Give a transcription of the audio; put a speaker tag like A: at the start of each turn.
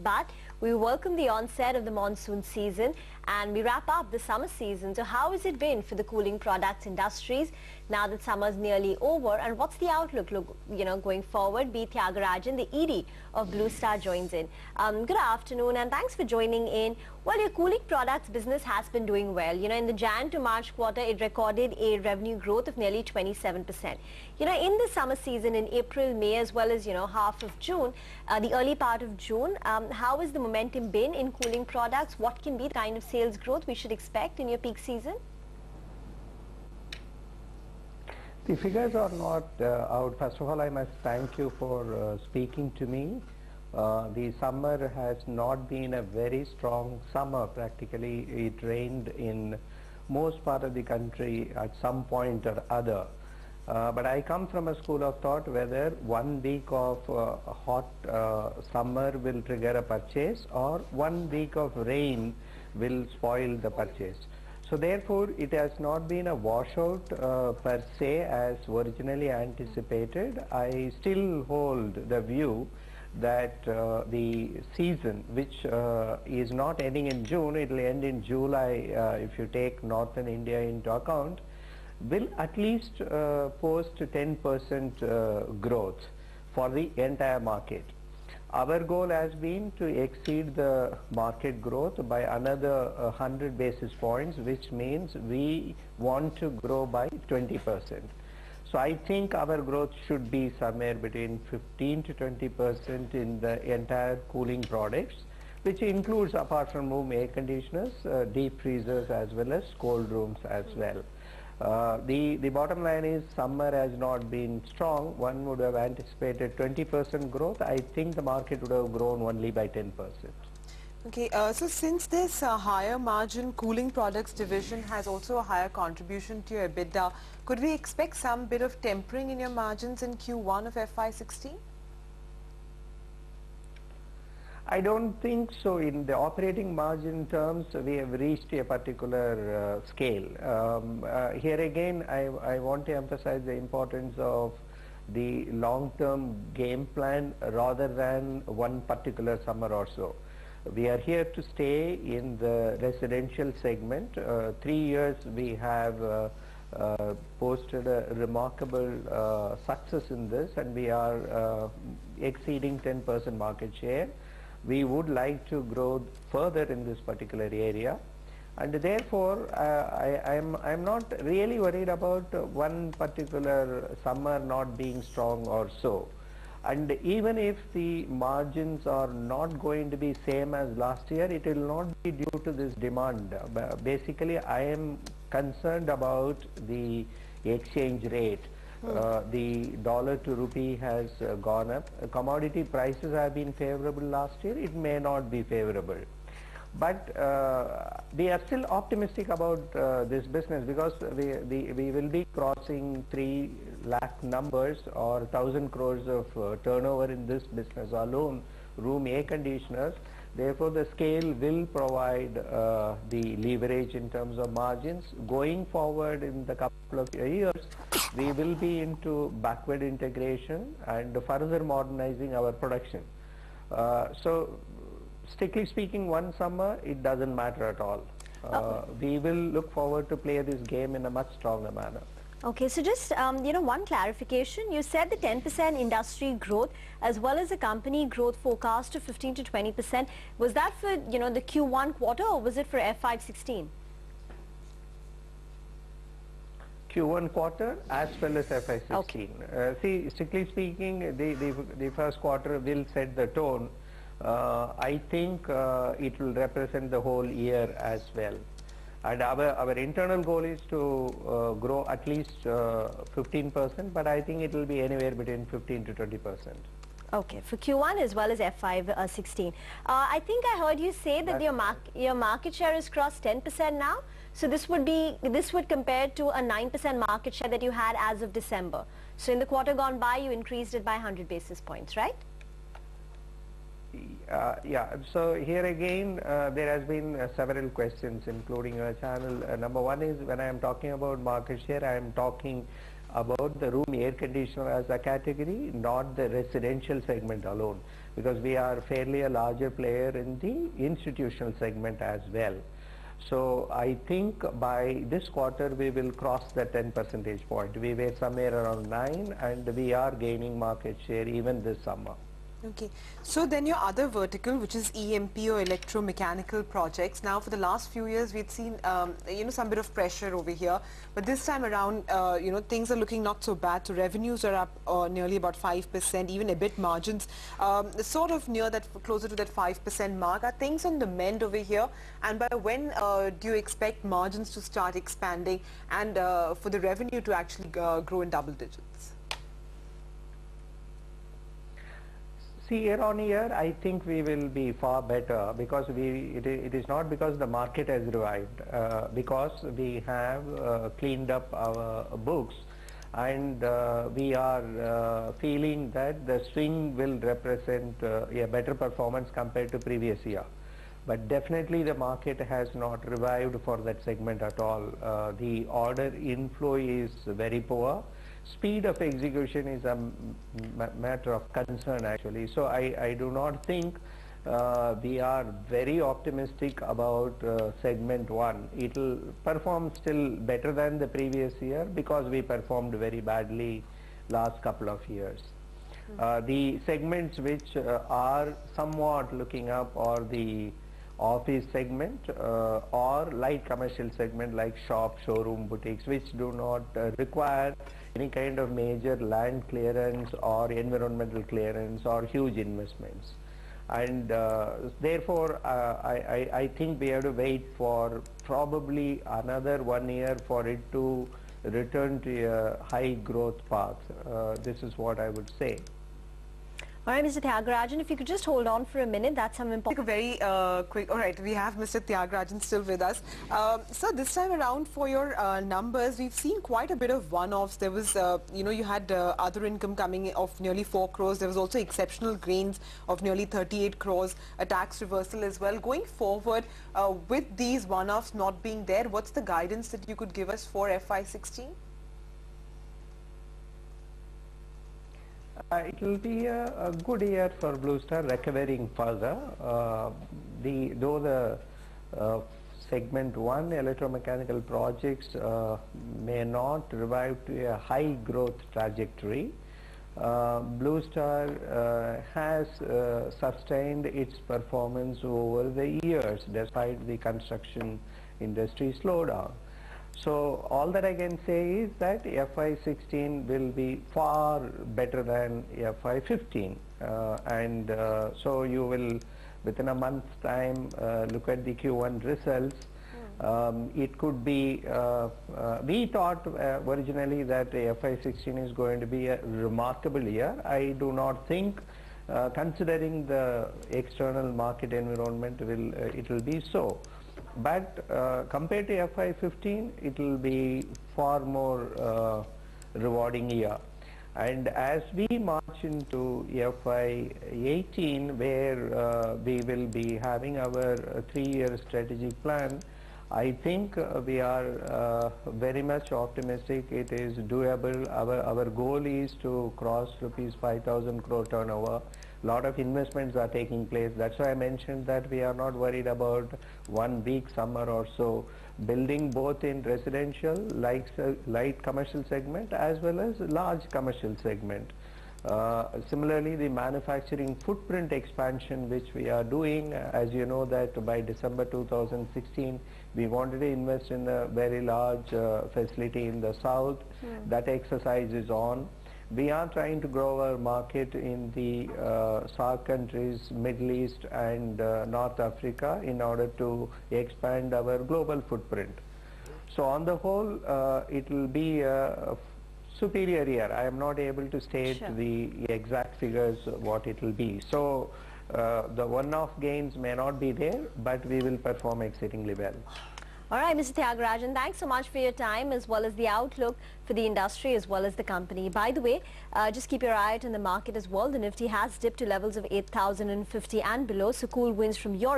A: But we welcome the onset of the monsoon season and we wrap up the summer season. So how has it been for the cooling products industries now that summer's nearly over, and what's the outlook going forward? B. Thiagarajan, the ED of Blue Star, joins in. Good afternoon and thanks for joining in. Well, your cooling products business has been doing well. In the Jan to March quarter, it recorded a revenue growth of nearly 27%. In the summer season in April, May, as well as, half of June, the early part of June, how has the momentum been in cooling products? What can be the kind of sales growth we should expect in your peak season?
B: The figures are not out. First of all, I must thank you for speaking to me. The summer has not been a very strong summer. Practically, it rained in most part of the country at some point or other. But I come from a school of thought whether 1 week of hot summer will trigger a purchase or 1 week of rain will spoil the purchase. So therefore, it has not been a washout per se as originally anticipated. I still hold the view that the season, which is not ending in June, it will end in July if you take northern India into account, will at least post 10% growth for the entire market. Our goal has been to exceed the market growth by another 100 basis points, which means we want to grow by 20%. So I think our growth should be somewhere between 15 to 20% in the entire cooling products, which includes, apart from room air conditioners, deep freezers as well as cold rooms as well. The bottom line is summer has not been strong. One would have anticipated 20% growth. I think the market would have grown only by 10%.
C: Okay, so since this higher margin cooling products division has also a higher contribution to your EBITDA, could we expect some bit of tempering in your margins in Q1 of FY16?
B: I don't think so. In the operating margin terms, we have reached a particular scale. Here again, I want to emphasize the importance of the long-term game plan rather than one particular summer or so. We are here to stay in the residential segment. 3 years we have posted a remarkable success in this, and we are exceeding 10% market share. We would like to grow further in this particular area, and therefore I'm not really worried about one particular summer not being strong or so. And even if the margins are not going to be same as last year, it will not be due to this demand. Basically, I am concerned about the exchange rate. The dollar to rupee has gone up. Commodity prices have been favorable last year. It may not be favorable. But we are still optimistic about this business because we will be crossing 3 lakh numbers or 1,000 crores of turnover in this business alone, room air conditioners. Therefore, the scale will provide the leverage in terms of margins. Going forward in the couple of years, we will be into backward integration and further modernizing our production. So, strictly speaking, one summer, it doesn't matter at all. We will look forward to play this game in a much stronger manner.
A: Okay, so just, one clarification. You said the 10% industry growth as well as the company growth forecast of 15 to 20%. Was that for, the Q1 quarter or was it for FY16?
B: Q1 quarter as well as FY16.
A: Okay.
B: See, strictly speaking, the first quarter will set the tone. I think it will represent the whole year as well. And our internal goal is to grow at least 15%, but I think it will be anywhere between 15 to 20%.
A: Okay, for Q1 as well as FY16. I think I heard you say that your market share has crossed 10% now. So this would compare to a 9% market share that you had as of December. So in the quarter gone by, you increased it by 100 basis points, right?
B: Yeah, so here again there has been several questions including your channel. Number one is, when I am talking about market share, I am talking about the room air conditioner as a category, not the residential segment alone. because we are fairly a larger player in the institutional segment as well. So I think by this quarter we will cross the 10 percentage point. We were somewhere around 9 and we are gaining market share even this summer.
C: Okay, so then your other vertical, which is EMP or electromechanical projects. Now, for the last few years, we've seen some bit of pressure over here, but this time around, things are looking not so bad. So revenues are up nearly about 5%, even EBIT margins sort of near that, closer to that 5% mark. Are things on the mend over here? And by when do you expect margins to start expanding and for the revenue to actually grow in double digits?
B: See, year on year, I think we will be far better because it is not because the market has revived, because we have cleaned up our books and we are feeling that the swing will represent a better performance compared to previous year. But definitely the market has not revived for that segment at all. The order inflow is very poor. Speed of execution is a matter of concern actually. So I do not think we are very optimistic about segment 1. It will perform still better than the previous year because we performed very badly last couple of years. The segments which are somewhat looking up are the office segment or light commercial segment like shop, showroom, boutiques, which do not require any kind of major land clearance or environmental clearance or huge investments. And therefore, I think we have to wait for probably another 1 year for it to return to a high growth path. This is what I would say.
A: All right, Mr. Thiagarajan, if you could just hold on for a minute, that's some important...
C: Very quick, all right, we have Mr. Thiagarajan still with us. So this time around for your numbers, we've seen quite a bit of one-offs. There was, you had other income coming of nearly 4 crores. There was also exceptional gains of nearly 38 crores, a tax reversal as well. Going forward, with these one-offs not being there, what's the guidance that you could give us for FY16?
B: It will be a good year for Blue Star, recovering further. Though the segment 1 electromechanical projects may not revive to a high growth trajectory, Blue Star has sustained its performance over the years despite the construction industry slowdown. So all that I can say is that FY16 will be far better than FY15, and so you will within a month's time look at the Q1 results. It could be, we thought originally that FY16 is going to be a remarkable year. I do not think, considering the external market environment, it will be so. But compared to FY15, it will be far more rewarding year. And as we march into FY18, where we will be having our 3-year strategic plan, I think we are very much optimistic. It is doable. Our goal is to cross rupees 5,000 crore turnover. Lot of investments are taking place. That's why I mentioned that we are not worried about 1 week summer or so. Building both in residential, light commercial segment as well as large commercial segment. Similarly, the manufacturing footprint expansion which we are doing, as you know that by December 2016 we wanted to invest in a very large facility in the south. That exercise is on. We are trying to grow our market in the SAARC countries, Middle East and North Africa in order to expand our global footprint. So on the whole, it will be a superior year. I am not able to state the exact figures what it will be. So the one-off gains may not be there, but we will perform exceedingly well.
A: All right, Mr. Thiagarajan, thanks so much for your time as well as the outlook for the industry as well as the company. By the way, just keep your eye out on the market as well. The Nifty has dipped to levels of 8,050 and below, so cool winds from your